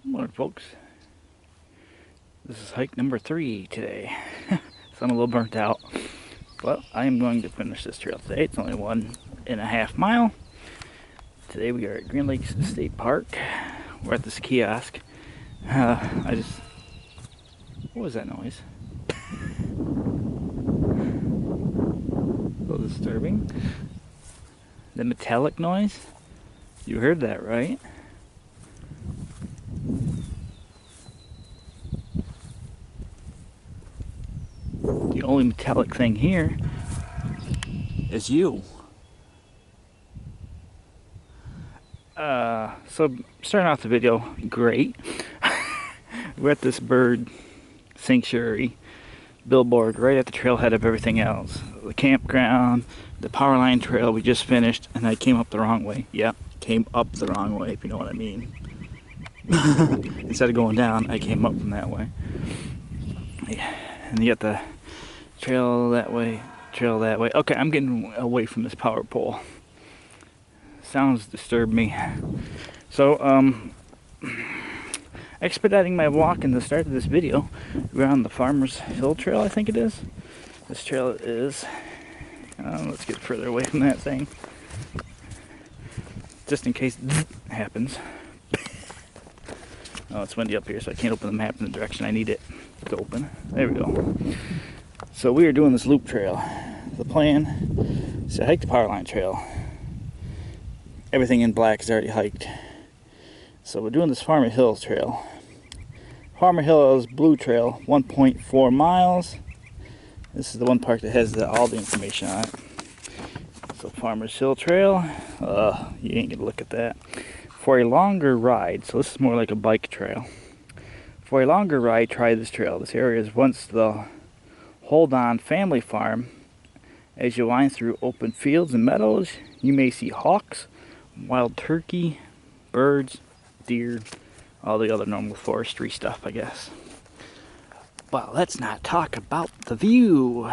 Good morning, folks. This is hike number 3 today. So I'm a little burnt out, but I am going to finish this trail today. It's only 1.5 miles. Today we are at Green Lakes State Park. We're at this kiosk. What was that noise? A little disturbing. The metallic noise? You heard that, right? The only metallic thing here is you. So starting off the video, great. We're at this bird sanctuary billboard right at the trailhead of everything else. The campground, the power line trail we just finished, and I came up the wrong way. Yep, came up the wrong way, if you know what I mean. Instead of going down, I came up from that way. Yeah. And you got the trail that way, trail that way. Okay, I'm getting away from this power pole. Sounds disturb me. So, expediting my walk in the start of this video, we're on the Farmers Hill Trail, I think it is. This trail is, let's get further away from that thing. Just in case happens. Oh, it's windy up here, so I can't open the map in the direction I need it to open. There we go. So we are doing this loop trail. The plan is to hike the power line trail. Everything in black is already hiked. So we're doing this Farmer Hill trail. Farmer Hill is blue trail, 1.4 miles. This is the one part that has all the information on it. So Farmers Hill Trail, you ain't gonna look at that. For a longer ride, so this is more like a bike trail. For a longer ride, try this trail. This area is once the Hold On family farm. As you wind through open fields and meadows, you may see hawks, wild turkey, birds, deer, all the other normal forestry stuff, I guess. But let's not talk about the view.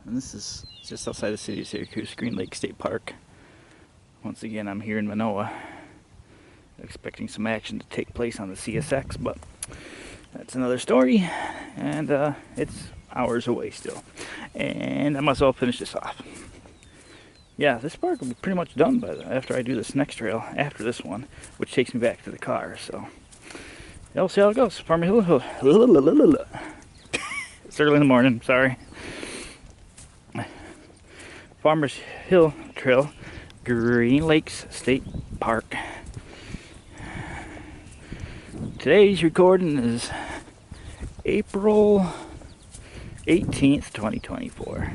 And this is just outside the city of Syracuse, Green Lake State Park. Once again, I'm here in Manoa, expecting some action to take place on the CSX, but that's another story, and it's hours away still. And I must well finish this off. Yeah, this park will be pretty much done after I do this next trail, after this one, which takes me back to the car, so yeah, we'll see how it goes. Farmer Hill. It's early in the morning, sorry. Farmers Hill Trail, Green Lakes State Park. Today's recording is April 18th, 2024.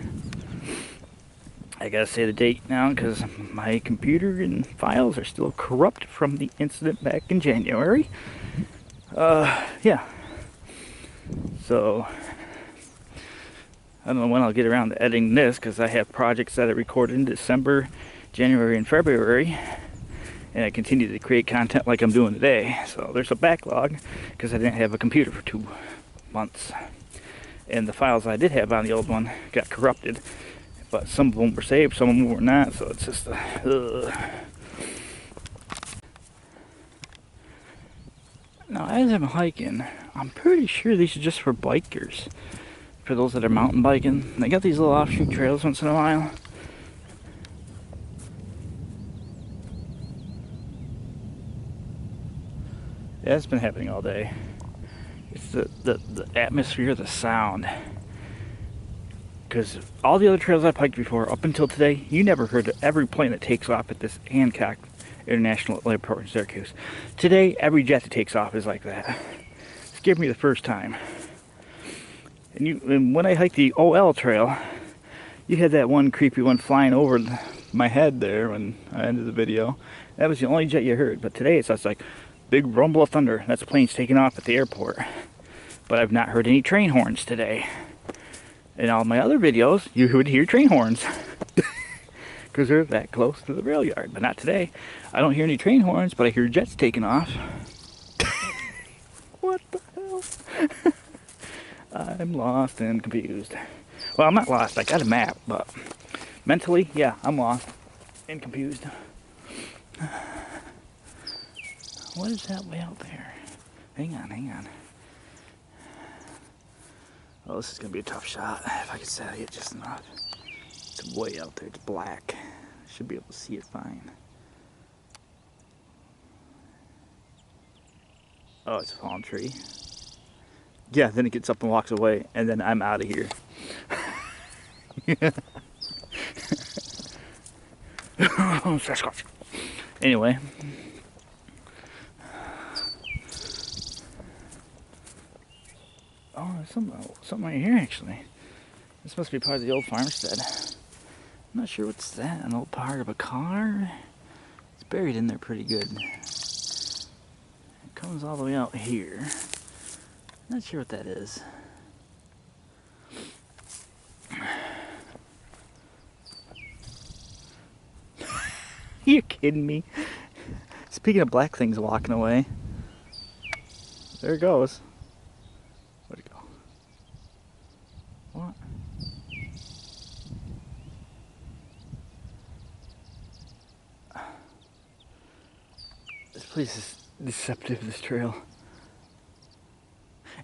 I gotta say the date now because my computer and files are still corrupt from the incident back in January. Yeah. So I don't know when I'll get around to editing this because I have projects that I recorded in December, January, and February, and I continue to create content like I'm doing today. So there's a backlog because I didn't have a computer for 2 months, and the files I did have on the old one got corrupted, but some of them were saved, some of them were not, so it's just Now as I'm hiking, I'm pretty sure these are just for bikers. For those that are mountain biking, they got these little offshoot trails once in a while. Yeah, it's been happening all day. It's the atmosphere, the sound. Because all the other trails I've hiked before, up until today, you never heard every plane that takes off at this Hancock International Airport in Syracuse. Today, every jet that takes off is like that. Scared me the first time. And when I hiked the OL trail, you had that one creepy one flying over my head there when I ended the video. That was the only jet you heard. But today it's just like big rumble of thunder. That's planes taking off at the airport. But I've not heard any train horns today. In all my other videos, you would hear train horns. Because they're that close to the rail yard. But not today. I don't hear any train horns, but I hear jets taking off. What the hell? I'm lost and confused. Well, I'm not lost. I got a map, but mentally, yeah, I'm lost and confused. What is that way out there? Hang on, hang on. Oh, this is gonna be a tough shot. If I can sally it just enough. It's way out there. It's black. Should be able to see it fine. Oh, it's a palm tree. Yeah, then it gets up and walks away, and then I'm out of here. Sasquatch. Anyway. Oh, there's something right here, actually. This must be part of the old farmstead. I'm not sure what's that. An old part of a car? It's buried in there pretty good. It comes all the way out here. Not sure what that is. You're kidding me. Speaking of black things walking away. There it goes. Where'd it go? What? This place is deceptive, this trail.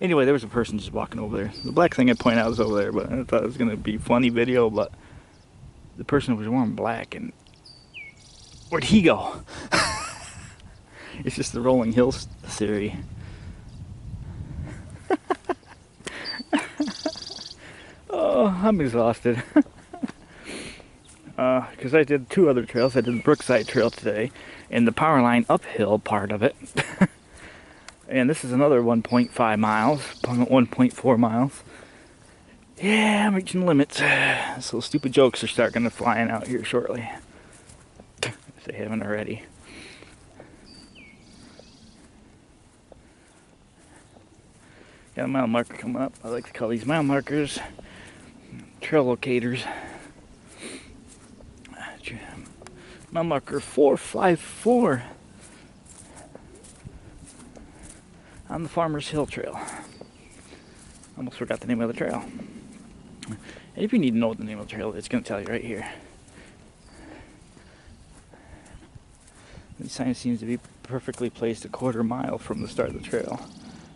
Anyway, there was a person just walking over there. The black thing I pointed out was over there, but I thought it was going to be a funny video, but the person was wearing black, and where'd he go? It's just the rolling hills theory. Oh, I'm exhausted. Because I did 2 other trails. I did the Brookside Trail today, and the Powerline uphill part of it. And this is another 1.5 miles, 1.4 miles. Yeah, I'm reaching limits. So stupid jokes are starting to flying out here shortly. If they haven't already. Got a mile marker coming up. I like to call these mile markers trail locators. Mile marker 454 on the Farmers Hill Trail. Almost forgot the name of the trail. And if you need to know the name of the trail, it's going to tell you right here. The sign seems to be perfectly placed a quarter mile from the start of the trail.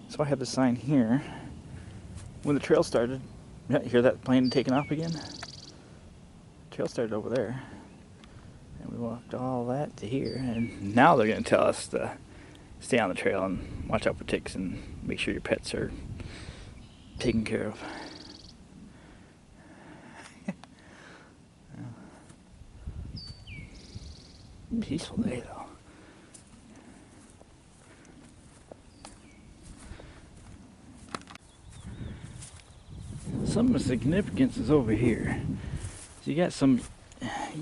So I have the sign here. When the trail started, yeah, you hear that plane taking off again? The trail started over there. And we walked all that to here. And now they're going to tell us to stay on the trail and watch out for ticks and make sure your pets are taken care of. Peaceful day though. Something of significance is over here. So you got some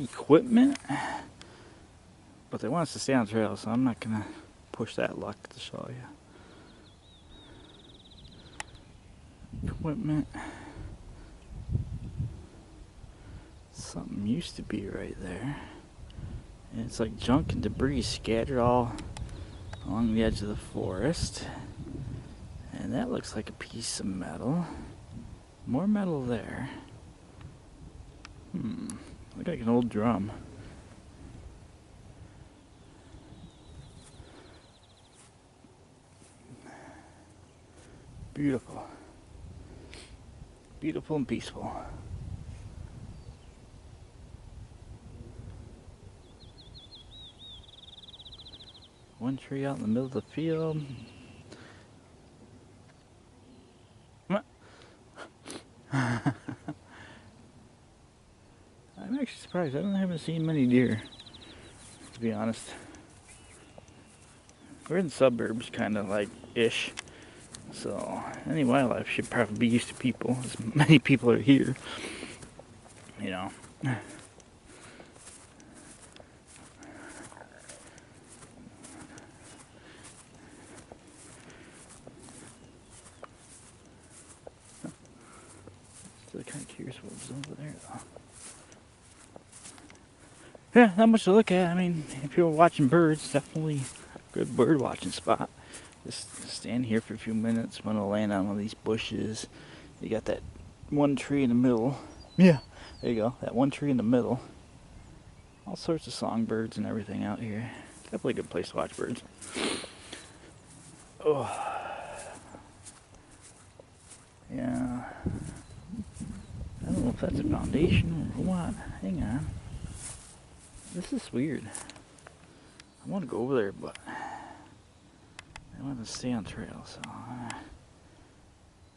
equipment, but they want us to stay on the trail, so I'm not gonna push that luck to show you. Equipment. Something used to be right there. And it's like junk and debris scattered all along the edge of the forest. And that looks like a piece of metal. More metal there. Look like an old drum. Beautiful. Beautiful and peaceful. One tree out in the middle of the field. I'm actually surprised. I haven't seen many deer, to be honest. We're in the suburbs, kind of like ish. So any wildlife should probably be used to people. As many people are here, you know. Still kind of curious what was over there, though. Yeah, not much to look at. I mean, if you're watching birds, definitely a good bird watching spot. Just stand here for a few minutes. I'm gonna land on one of these bushes. You got that one tree in the middle. Yeah, there you go. That one tree in the middle. All sorts of songbirds and everything out here. Definitely a good place to watch birds. Oh. Yeah. I don't know if that's a foundation or what. Hang on. This is weird. I want to go over there, but I want to stay on trail, so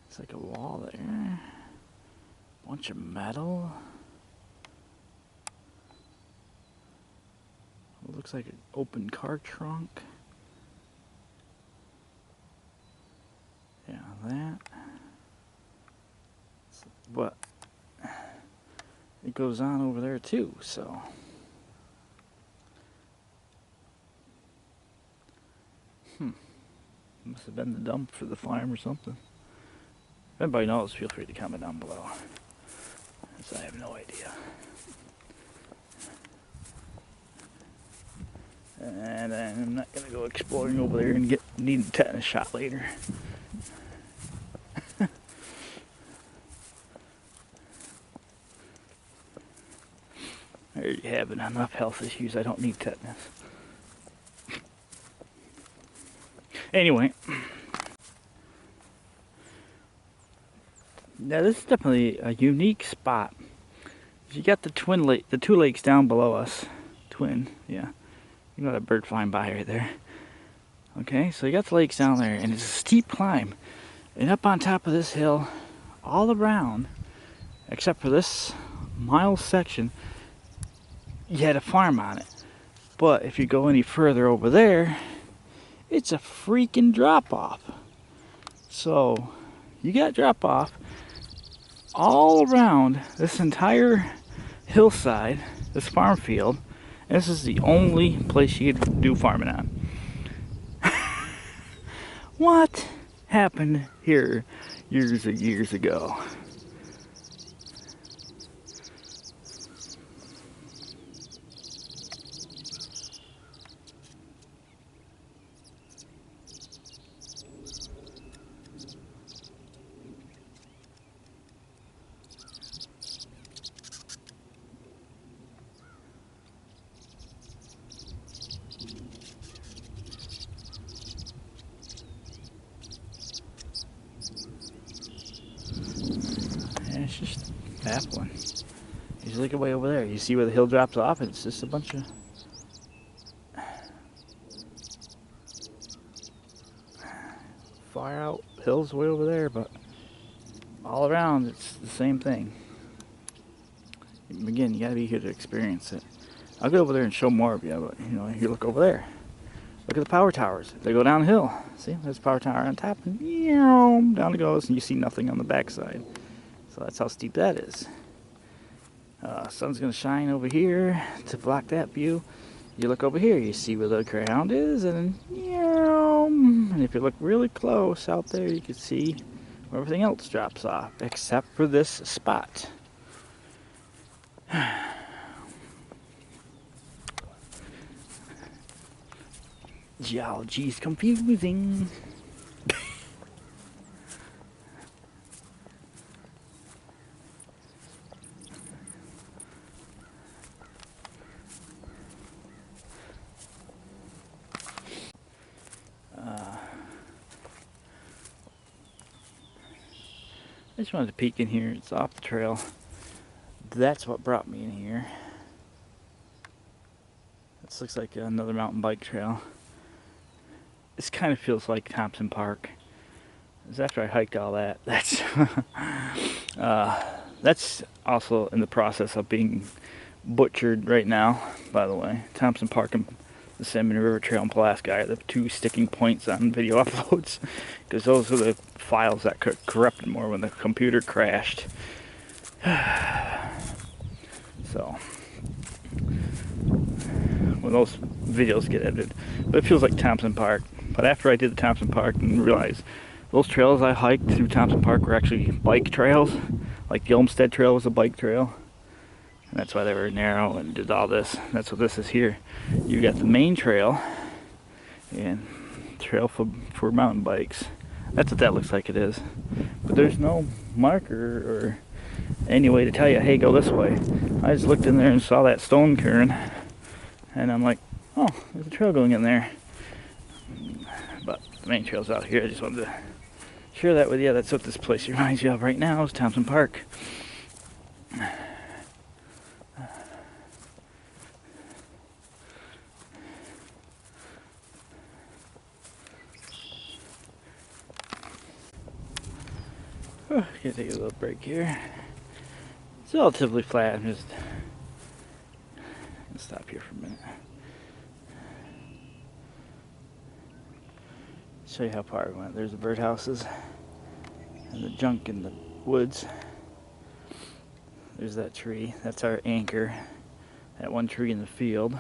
it's like a wall there. Bunch of metal. It looks like an open car trunk. Yeah, that. But it goes on over there too, so. Must have been the dump for the farm or something. If anybody knows, feel free to comment down below. Because I have no idea. And I'm not going to go exploring over there and need a tetanus shot later. There you have it. Enough health issues. I don't need tetanus. Anyway. Now this is definitely a unique spot. You got the two lakes down below us. Yeah. You know that bird flying by right there. Okay, so you got the lakes down there, and it's a steep climb. And up on top of this hill, all around, except for this mile section, you had a farm on it. But if you go any further over there, it's a freaking drop-off. So, you got drop-off all around this entire hillside, this farm field. And this is the only place you could do farming on. What happened here years and years ago? It's just baffling. You look away over there. You see where the hill drops off, and it's just a bunch of far out hills way over there, but all around it's the same thing. Again, you gotta be here to experience it. I'll go over there and show more of you, but you know, you look over there. Look at the power towers. They go downhill. See, there's a power tower on top, and down it goes, and you see nothing on the backside. So that's how steep that is. Sun's gonna shine over here to block that view. You look over here, you see where the ground is, and if you look really close out there, you can see where everything else drops off, except for this spot. Geology's confusing. I just wanted to peek in here. It's off the trail. That's what brought me in here. This looks like another mountain bike trail. This kind of feels like Thompson Park. It's after I hiked all that. That's also in the process of being butchered right now, by the way. Thompson Park and the Salmon River Trail in Pulaski are the two sticking points on video uploads, because those are the files that corrupted more when the computer crashed. So when those videos get edited, but it feels like Thompson Park. But after I did the Thompson Park and realized those trails I hiked through Thompson Park were actually bike trails, like the Olmsted Trail was a bike trail. And that's why they were narrow and did all this. That's what this is here. You got the main trail and trail for mountain bikes. That's what that looks like it is. But there's no marker or any way to tell you, hey, go this way. I just looked in there and saw that stone cairn, and I'm like, oh, there's a trail going in there. But the main trail's out here. I just wanted to share that with you. That's what this place reminds you of right now, is Thompson Park. Oh, gonna take a little break here. It's relatively flat. I'm just gonna stop here for a minute. Show you how far we went. There's the birdhouses and the junk in the woods. There's that tree. That's our anchor. That one tree in the field.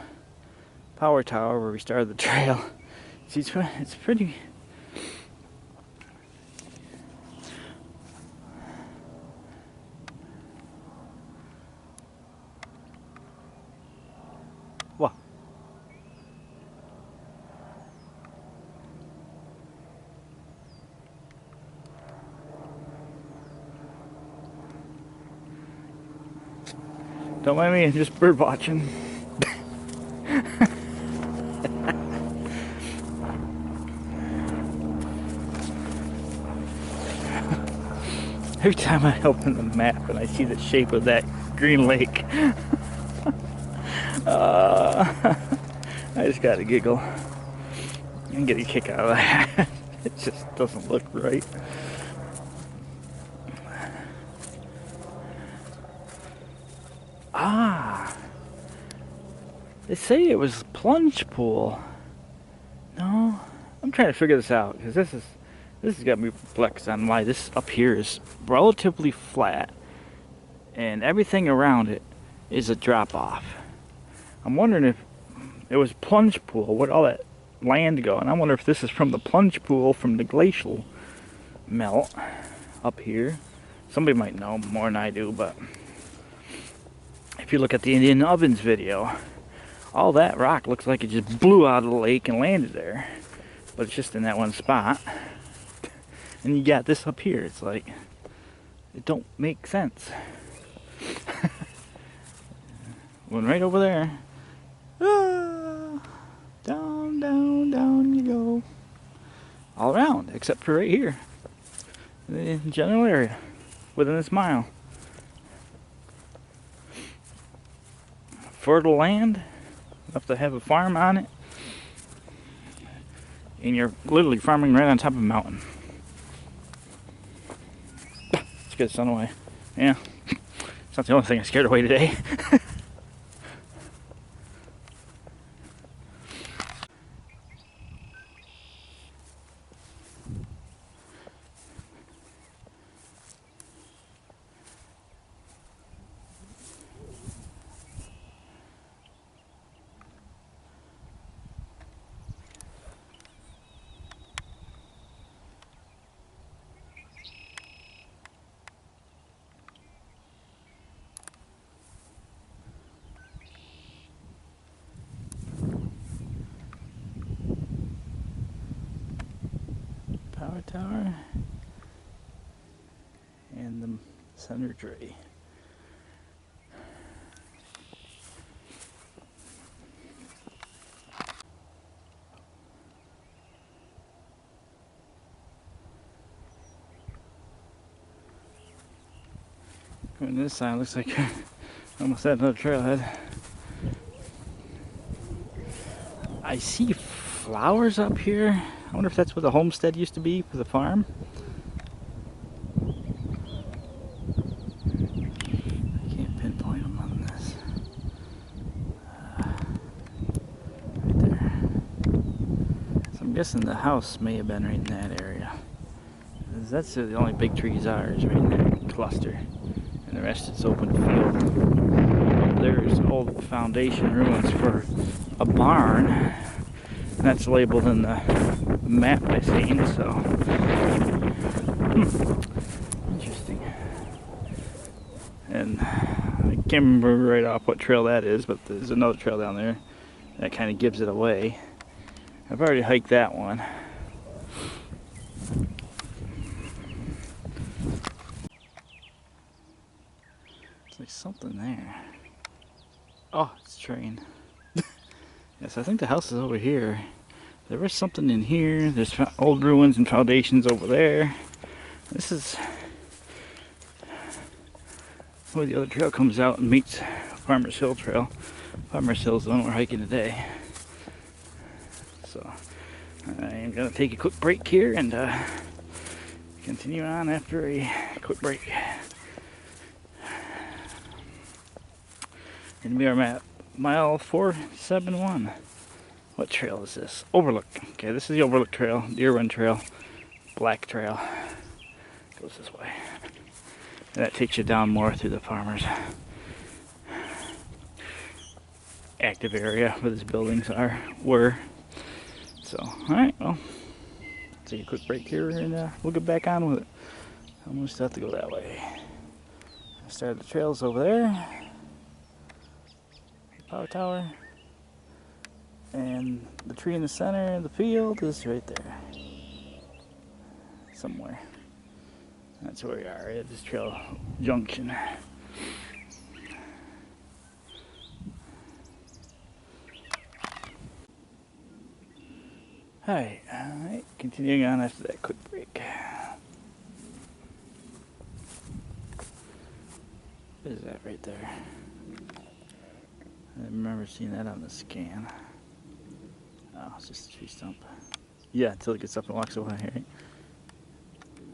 Power tower where we started the trail. See, it's pretty. What? Don't mind me, I'm just bird watching. Every time I open the map and I see the shape of that green lake, I just gotta giggle and get a kick out of that. It just doesn't look right. Ah, they say it was plunge pool. No, I'm trying to figure this out because this has got me perplexed on why this up here is relatively flat and everything around it is a drop off. I'm wondering if it was plunge pool, where'd all that land go? And I wonder if this is from the plunge pool from the glacial melt up here. Somebody might know more than I do, but if you look at the Indian Ovens video, all that rock looks like it just blew out of the lake and landed there. But it's just in that one spot. And you got this up here. It's like, it don't make sense. One right over there. Ah, down, down, down you go. All around, except for right here. In the general area. Within this mile. Fertile land. Enough to have a farm on it. And you're literally farming right on top of a mountain. Let's get the sun away. Yeah. It's not the only thing I scared away today. Power tower and the center tree. Going to this side, looks like I almost had another trailhead. I see flowers up here. I wonder if that's where the homestead used to be for the farm. I can't pinpoint them on this. Right there. So I'm guessing the house may have been right in that area. That's where the only big trees are, is right in that cluster. And the rest is open field. There's old foundation ruins for a barn. And that's labeled in the map I seen, so interesting. And I can't remember right off what trail that is, but there's another trail down there that kind of gives it away. I've already hiked that one. like something there. Oh, it's a train. Yes, I think the house is over here. There was something in here. There's old ruins and foundations over there. This is where the other trail comes out and meets Farmers Hill Trail. Farmers Hill is the one we're hiking today. So I am going to take a quick break here and continue on after a quick break. And we are at mile 471. What trail is this? Overlook. Okay, this is the Overlook Trail, Deer Run Trail, Black Trail. Goes this way. And that takes you down more through the farmers' active area where these buildings were. So, alright, well, take a quick break here and we'll get back on with it. I'm going to still have to go that way. I started the trails over there. Power tower. And the tree in the center of the field is right there. Somewhere. That's where we are at this trail junction. Alright, continuing on after that quick break. What is that right there? I remember seeing that on the scan. Oh, it's just a tree stump. Yeah, until it gets up and walks away, right?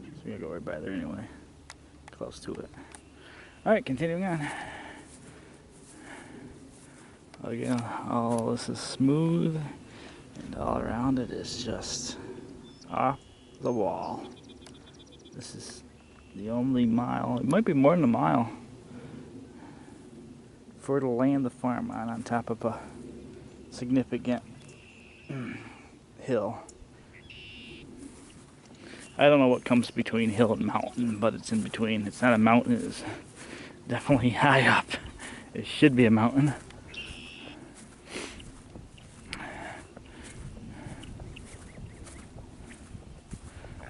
So we're gonna go right by there anyway. Close to it. Alright, continuing on. Again, all this is smooth, and all around it is just off the wall. This is the only mile, it might be more than a mile, for to land the farm on top of a significant hill. I don't know what comes between hill and mountain, but it's in between. It's not a mountain, it's definitely high up. It should be a mountain.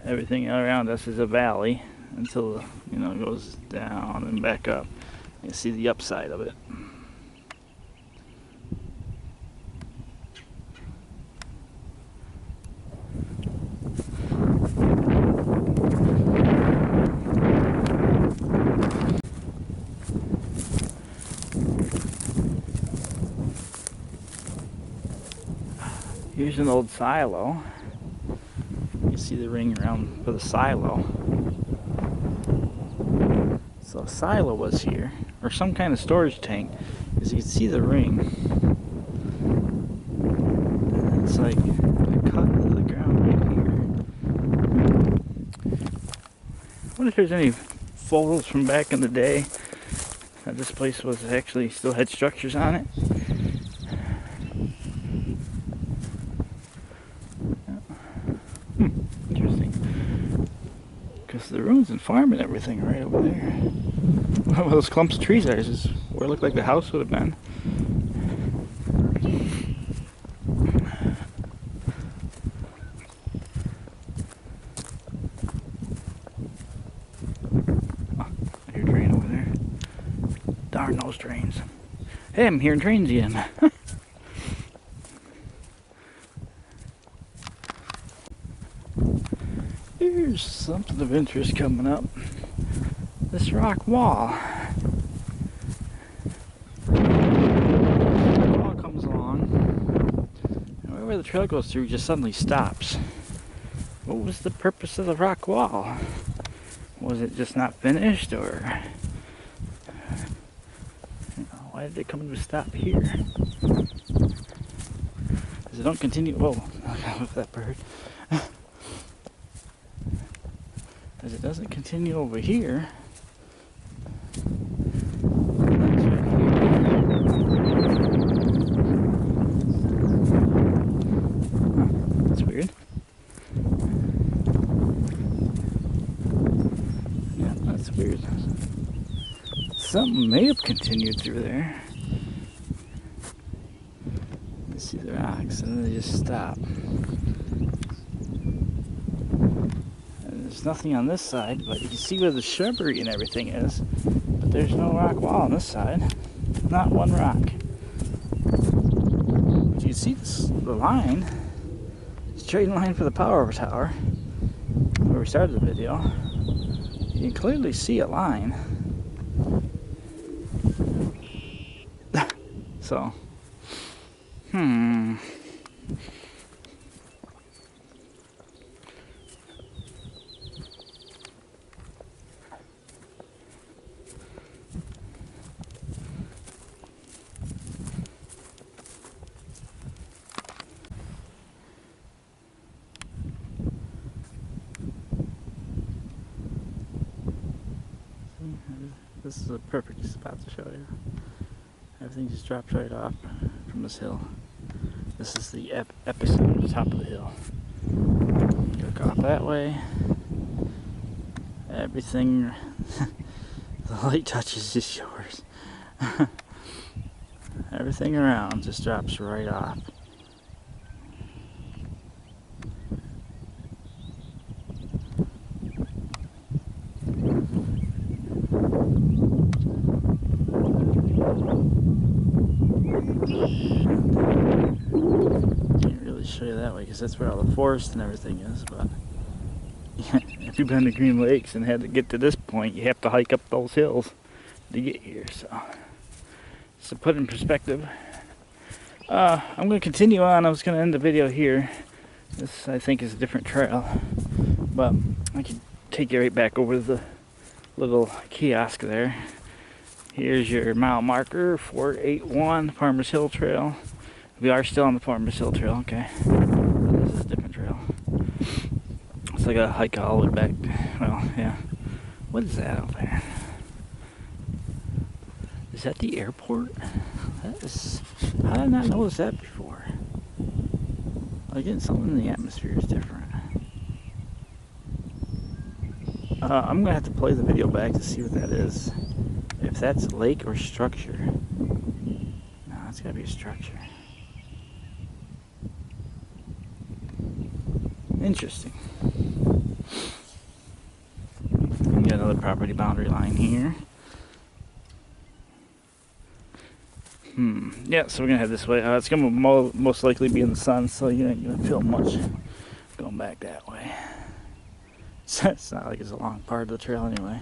Everything around us is a valley until, you know, it goes down and back up. You see the upside of it. Here's an old silo. You see the ring around for the silo. So a silo was here, or some kind of storage tank, because you can see the ring. And it's like cut into the ground right here. I wonder if there's any photos from back in the day that this place was actually still had structures on it. The ruins and farm and everything right over there. Where those clumps of trees are is where it looked like the house would have been. Oh, I hear a train over there. Darn those trains. Hey, I'm hearing trains again. Here's something of interest coming up. This rock wall. The wall comes along, and wherever the trail goes through, just suddenly stops. What was the purpose of the rock wall? Was it just not finished, or why did they come to a stop here? Because it don't continue. Whoa! With that bird. As it doesn't continue over here. That's weird. Yeah, that's weird. Something may have continued through there. You see the rocks and then they just stop. There's nothing on this side, but you can see where the shrubbery and everything is. But there's no rock wall on this side. Not one rock. But you can see the line. Straight line for the power tower. Where we started the video. You can clearly see a line. So, this is a perfect spot to show you. Everything just drops right off from this hill. This is the epicenter, the top of the hill. Look off that way. Everything the light touches is yours. Everything around just drops right off. Can't really show you that way because that's where all the forest and everything is, but if you've been to Green Lakes and had to get to this point, you have to hike up those hills to get here. So to put it in perspective, I'm going to continue on. I was going to end the video here. This, I think, is a different trail, but I can take you right back over to the little kiosk there. Here's your mile marker, 481 Farmers Hill Trail. We are still on the Farmers Hill Trail, okay. This is a different trail. It's like a hike all the way back. Well, yeah. What is that out there? Is that the airport? That is. How did I not notice that before? Again, something in the atmosphere is different. I'm gonna have to play the video back to see what that is. If that's lake or structure. No, it's gotta be a structure. Interesting. We got another property boundary line here. Yeah, so we're gonna head this way. It's gonna most likely be in the sun, so you ain't gonna feel much going back that way. It's not like it's a long part of the trail anyway.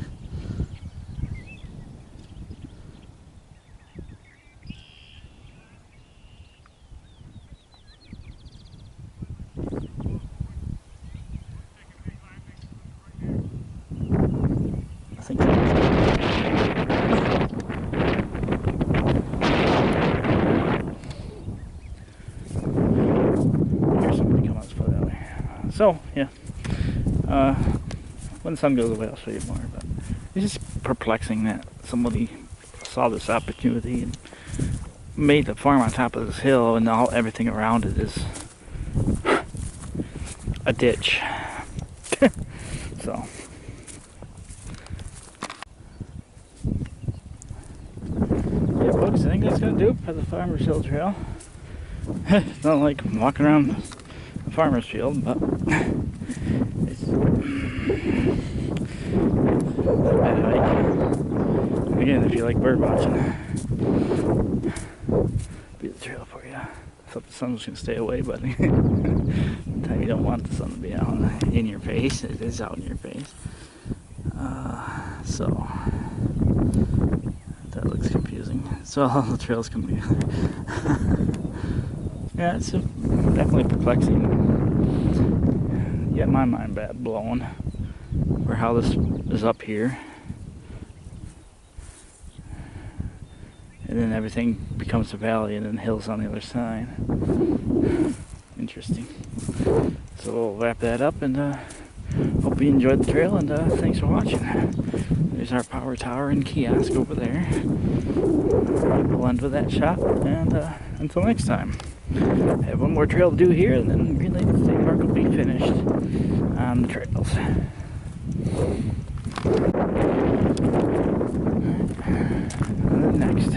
I think here's somebody coming. Let's put it that way. So yeah. When the sun goes away, I'll show you more. But it's just perplexing that somebody saw this opportunity and made the farm on top of this hill, and everything around it is a ditch. So yeah, folks, I think that's gonna do it for the Farmers Hill Trail. It's not like walking around the farmer's field, but it's not a bad hike. Again, if you like bird watching, be the trail for you. I thought the sun was going to stay away, but sometimes you don't want the sun to be out in your face. It is out in your face. So that looks confusing. So all the trails come together. Yeah, it's definitely perplexing. Get my mind blown for how this is up here, and then everything becomes a valley and then hills on the other side. Interesting. So we'll wrap that up, and hope you enjoyed the trail, and thanks for watching. There's our power tower and kiosk over there. We'll end with that shot, and until next time. I have one more trail to do here, and then Green Lake State Park will be finished on the trails. And then next.